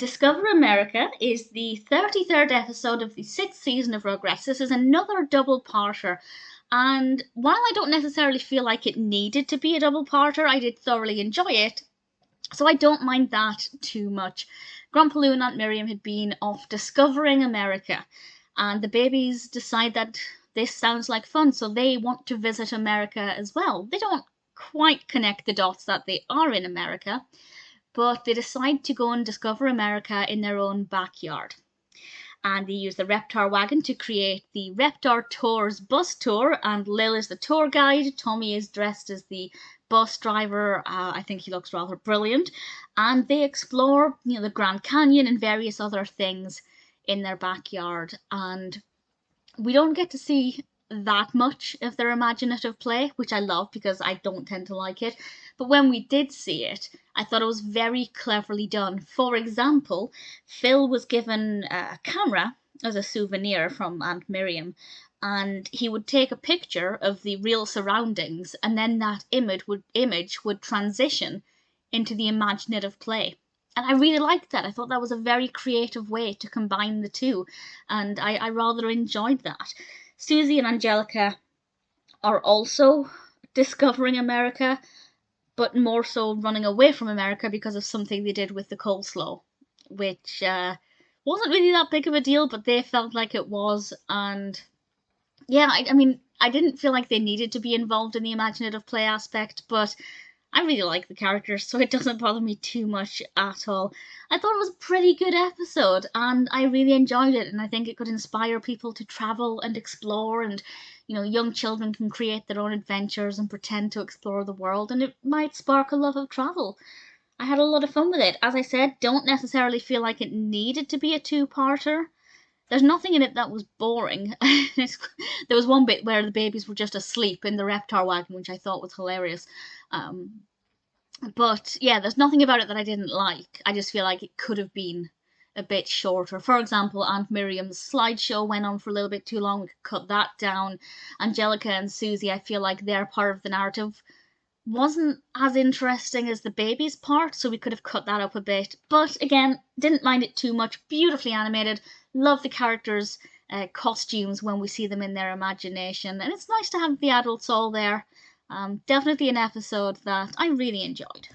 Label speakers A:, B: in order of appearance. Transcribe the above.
A: Discover America is the 33rd episode of the 6th season of Rugrats. This is another double-parter, and while I don't necessarily feel like it needed to be a double-parter, I did thoroughly enjoy it, so I don't mind that too much. Grandpa and Aunt Miriam had been off discovering America, and the babies decide that this sounds like fun, so they want to visit America as well. They don't quite connect the dots that they are in America, but they decide to go and discover America in their own backyard. And they use the Reptar wagon to create the Reptar Tours bus tour, and Lil is the tour guide. Tommy is dressed as the bus driver. I think he looks rather brilliant. And they explore, the Grand Canyon and various other things in their backyard. And we don't get to see that much of their imaginative play, which I love because I don't tend to like it. But when we did see it, I thought it was very cleverly done. For example, Phil was given a camera as a souvenir from Aunt Miriam, and he would take a picture of the real surroundings, and then that image would transition into the imaginative play. And I really liked that. I thought that was a very creative way to combine the two, and I rather enjoyed that. Susie and Angelica are also discovering America, but more so running away from America because of something they did with the coleslaw, which wasn't really that big of a deal, but they felt like it was. And yeah, I mean, I didn't feel like they needed to be involved in the imaginative play aspect, but I really like the characters, so it doesn't bother me too much at all. I thought it was a pretty good episode, and I really enjoyed it, and I think it could inspire people to travel and explore, and young children can create their own adventures and pretend to explore the world, and it might spark a love of travel. I had a lot of fun with it. As I said, don't necessarily feel like it needed to be a two-parter. There's nothing in it that was boring. There was one bit where the babies were just asleep in the Reptar wagon, which I thought was hilarious. But yeah, there's nothing about it that I didn't like. I just feel like it could have been a bit shorter. For example, Aunt Miriam's slideshow went on for a little bit too long. We could cut that down. Angelica and Susie, I feel like their part of the narrative wasn't as interesting as the baby's part, so we could have cut that up a bit. But again, didn't mind it too much. Beautifully animated. Love the characters' costumes when we see them in their imagination. And it's nice to have the adults all there. Definitely an episode that I really enjoyed.